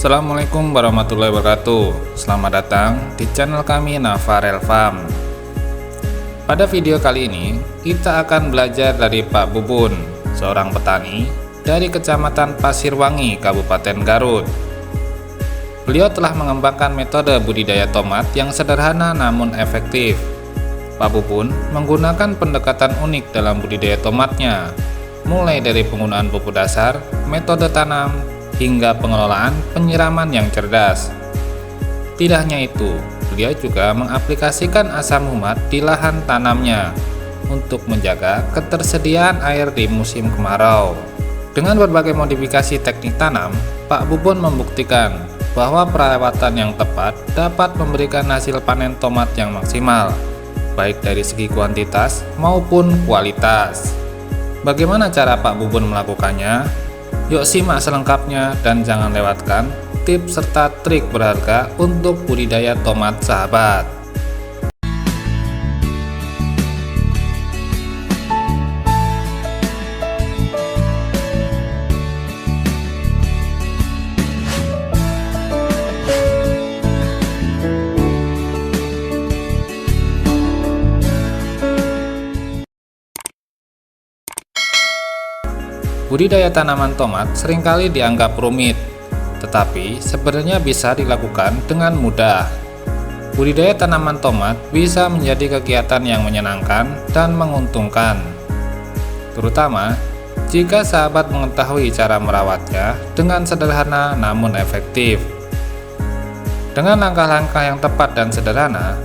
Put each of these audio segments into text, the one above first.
Assalamualaikum warahmatullahi wabarakatuh. Selamat datang di channel kami Navarel Farm. Pada video kali ini kita akan belajar dari Pak Bubun, seorang petani dari Kecamatan Pasirwangi, Kabupaten Garut. Beliau telah mengembangkan metode budidaya tomat yang sederhana namun efektif. Pak Bubun menggunakan pendekatan unik dalam budidaya tomatnya, mulai dari penggunaan pupuk dasar, metode tanam, hingga pengelolaan penyiraman yang cerdas. Tidak hanya itu, beliau juga mengaplikasikan asam humat di lahan tanamnya untuk menjaga ketersediaan air di musim kemarau. Dengan berbagai modifikasi teknik tanam, Pak Bubun membuktikan bahwa perawatan yang tepat dapat memberikan hasil panen tomat yang maksimal, baik dari segi kuantitas maupun kualitas. Bagaimana cara Pak Bubun melakukannya? Yuk simak selengkapnya dan jangan lewatkan tips serta trik berharga untuk budidaya tomat sahabat. Budidaya tanaman tomat seringkali dianggap rumit, tetapi sebenarnya bisa dilakukan dengan mudah. Budidaya tanaman tomat bisa menjadi kegiatan yang menyenangkan dan menguntungkan, terutama jika sahabat mengetahui cara merawatnya dengan sederhana namun efektif. Dengan langkah-langkah yang tepat dan sederhana,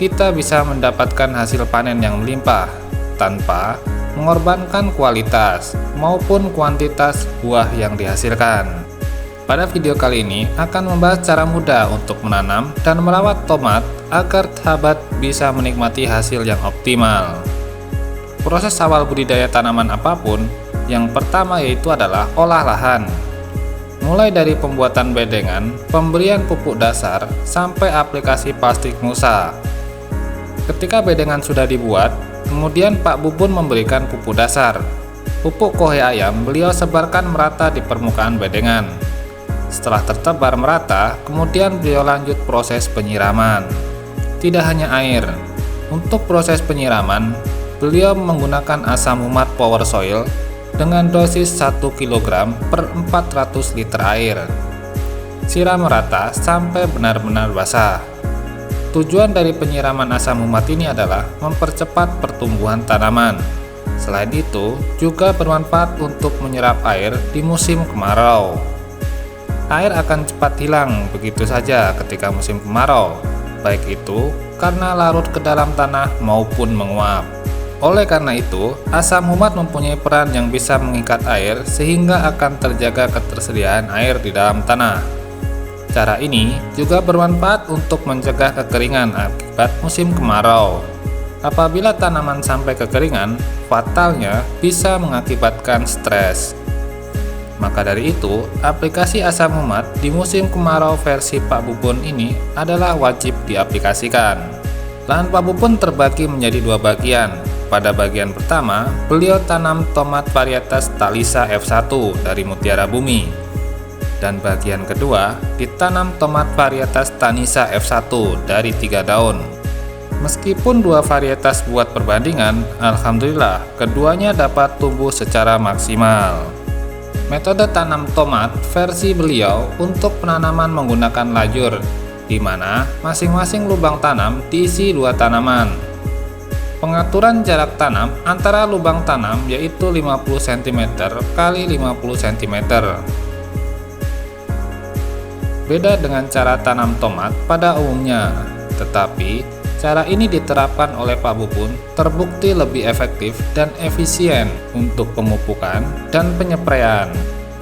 kita bisa mendapatkan hasil panen yang melimpah tanpa mengorbankan kualitas maupun kuantitas buah yang dihasilkan. Pada video kali ini akan membahas cara mudah untuk menanam dan merawat tomat agar sahabat bisa menikmati hasil yang optimal. Proses awal budidaya tanaman apapun, yang pertama yaitu adalah olah lahan. Mulai dari pembuatan bedengan, pemberian pupuk dasar, sampai aplikasi plastik musa. Ketika bedengan sudah dibuat, kemudian Pak Bubun memberikan pupuk dasar. Pupuk kohe ayam beliau sebarkan merata di permukaan bedengan. Setelah tertebar merata, kemudian beliau lanjut proses penyiraman. Tidak hanya air. Untuk proses penyiraman, beliau menggunakan asam humat Power Soil dengan dosis 1 kg per 400 liter air. Siram merata sampai benar-benar basah. Tujuan dari penyiraman asam humat ini adalah mempercepat pertumbuhan tanaman. Selain itu, juga bermanfaat untuk menyerap air di musim kemarau. Air akan cepat hilang begitu saja ketika musim kemarau, baik itu karena larut ke dalam tanah maupun menguap. Oleh karena itu, asam humat mempunyai peran yang bisa mengikat air sehingga akan terjaga ketersediaan air di dalam tanah. Cara ini juga bermanfaat untuk mencegah kekeringan akibat musim kemarau. Apabila tanaman sampai kekeringan, fatalnya bisa mengakibatkan stres. Maka dari itu, aplikasi asam humat di musim kemarau versi Pak Bubun ini adalah wajib diaplikasikan. Lahan Pak Bubun terbagi menjadi dua bagian. Pada bagian pertama, beliau tanam tomat varietas Talisa F1 dari Mutiara Bumi. Dan bagian kedua ditanam tomat varietas Tanisa F1 dari 3 daun. Meskipun dua varietas buat perbandingan, alhamdulillah keduanya dapat tumbuh secara maksimal. Metode tanam tomat versi beliau untuk penanaman menggunakan lajur, di mana masing-masing lubang tanam diisi 2 tanaman. Pengaturan jarak tanam antara lubang tanam yaitu 50 cm x 50 cm. Beda dengan cara tanam tomat pada umumnya, tetapi cara ini diterapkan oleh Pak Bubun terbukti lebih efektif dan efisien untuk pemupukan dan penyepraian.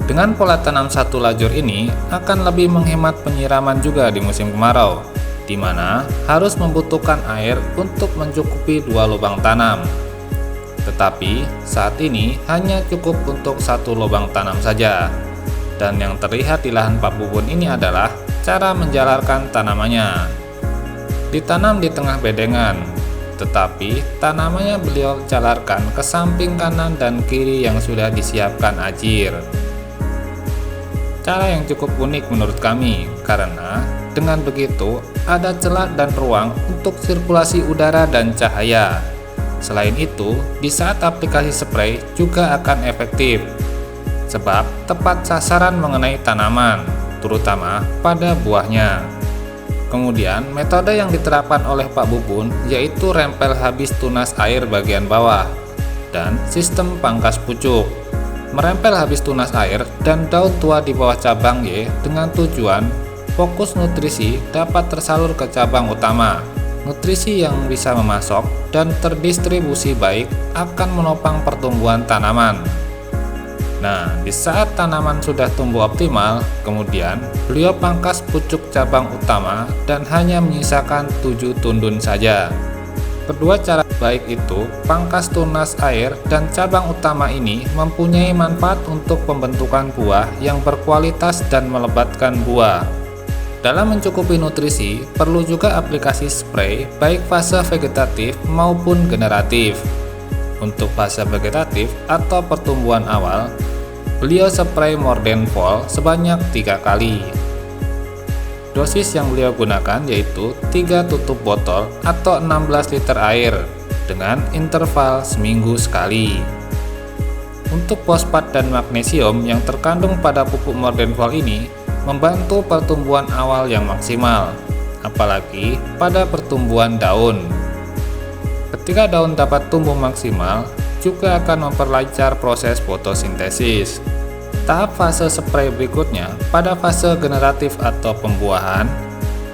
Dengan pola tanam satu lajur ini akan lebih menghemat penyiraman juga di musim kemarau, di mana harus membutuhkan air untuk mencukupi 2 lubang tanam. Tetapi saat ini hanya cukup untuk 1 lubang tanam saja. Dan yang terlihat di lahan Pak Bubun ini adalah cara menjalarkan tanamannya. Ditanam di tengah bedengan, tetapi tanamannya beliau jalarkan ke samping kanan dan kiri yang sudah disiapkan ajir. Cara yang cukup unik menurut kami, karena dengan begitu ada celah dan ruang untuk sirkulasi udara dan cahaya. Selain itu, di saat aplikasi spray juga akan efektif, sebab tepat sasaran mengenai tanaman, terutama pada buahnya. Kemudian, metode yang diterapkan oleh Pak Bubun yaitu rempel habis tunas air bagian bawah dan sistem pangkas pucuk. Merempel habis tunas air dan daun tua di bawah cabang Y dengan tujuan fokus nutrisi dapat tersalur ke cabang utama. Nutrisi yang bisa memasok dan terdistribusi baik akan menopang pertumbuhan tanaman. Nah, di saat tanaman sudah tumbuh optimal, kemudian beliau pangkas pucuk cabang utama dan hanya menyisakan 7 tundun saja. Kedua cara baik itu, pangkas tunas air dan cabang utama ini mempunyai manfaat untuk pembentukan buah yang berkualitas dan melebatkan buah. Dalam mencukupi nutrisi, perlu juga aplikasi spray baik fase vegetatif maupun generatif. Untuk fase vegetatif atau pertumbuhan awal, beliau spray Mordenfol sebanyak 3 kali. Dosis yang beliau gunakan yaitu 3 tutup botol atau 16 liter air dengan interval seminggu sekali. Untuk fosfat dan magnesium yang terkandung pada pupuk Mordenfol ini membantu pertumbuhan awal yang maksimal, apalagi pada pertumbuhan daun. Ketika daun dapat tumbuh maksimal, juga akan memperlancar proses fotosintesis. Tahap fase spray berikutnya pada fase generatif atau pembuahan.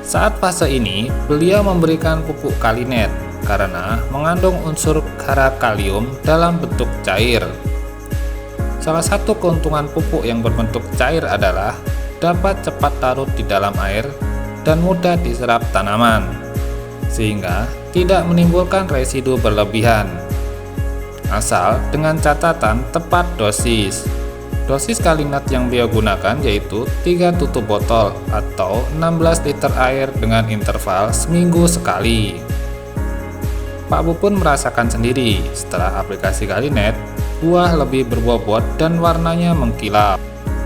Saat fase ini, beliau memberikan pupuk kalinet karena mengandung unsur hara kalium dalam bentuk cair. Salah satu keuntungan pupuk yang berbentuk cair adalah dapat cepat larut di dalam air dan mudah diserap tanaman, sehingga tidak menimbulkan residu berlebihan. Asal dengan catatan tepat dosis. Dosis kalinet yang beliau gunakan yaitu 3 tutup botol atau 16 liter air dengan interval seminggu sekali. Pak Bubun merasakan sendiri, setelah aplikasi kalinet, buah lebih berbobot dan warnanya mengkilap.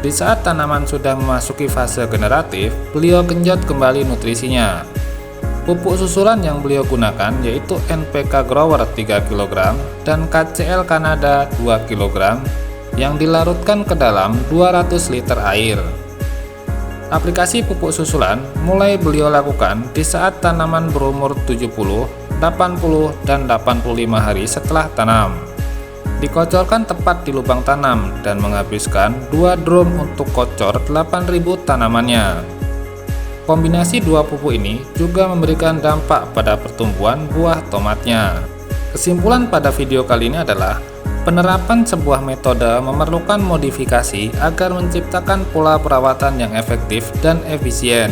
Di saat tanaman sudah memasuki fase generatif, beliau genjot kembali nutrisinya. Pupuk susulan yang beliau gunakan yaitu NPK Grower 3 kg dan KCL Kanada 2 kg yang dilarutkan ke dalam 200 liter air. Aplikasi pupuk susulan mulai beliau lakukan di saat tanaman berumur 70, 80, dan 85 hari setelah tanam. Dikocorkan tepat di lubang tanam dan menghabiskan 2 drum untuk kocor 8.000 tanamannya. Kombinasi 2 pupuk ini juga memberikan dampak pada pertumbuhan buah tomatnya. Kesimpulan pada video kali ini adalah penerapan sebuah metode memerlukan modifikasi agar menciptakan pola perawatan yang efektif dan efisien.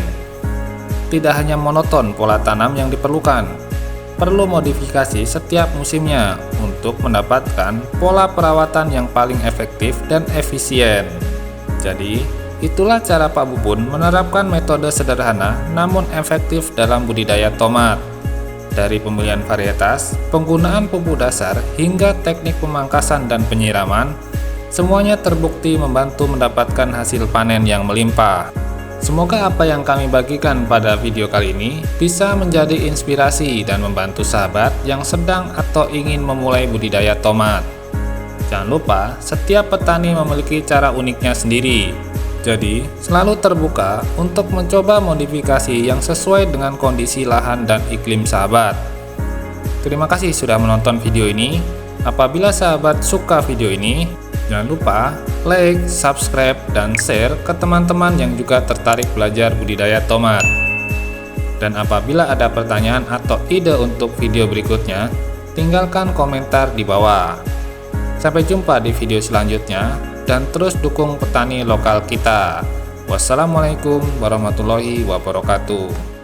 Tidak hanya monoton pola tanam yang diperlukan, perlu modifikasi setiap musimnya untuk mendapatkan pola perawatan yang paling efektif dan efisien. Jadi, itulah cara Pak Bubun menerapkan metode sederhana namun efektif dalam budidaya tomat. Dari pemilihan varietas, penggunaan pupuk dasar, hingga teknik pemangkasan dan penyiraman, semuanya terbukti membantu mendapatkan hasil panen yang melimpah. Semoga apa yang kami bagikan pada video kali ini bisa menjadi inspirasi dan membantu sahabat yang sedang atau ingin memulai budidaya tomat. Jangan lupa, setiap petani memiliki cara uniknya sendiri. Jadi, selalu terbuka untuk mencoba modifikasi yang sesuai dengan kondisi lahan dan iklim sahabat. Terima kasih sudah menonton video ini. Apabila sahabat suka video ini, jangan lupa like, subscribe, dan share ke teman-teman yang juga tertarik belajar budidaya tomat. Dan apabila ada pertanyaan atau ide untuk video berikutnya, tinggalkan komentar di bawah. Sampai jumpa di video selanjutnya. Dan terus dukung petani lokal kita. Wassalamualaikum warahmatullahi wabarakatuh.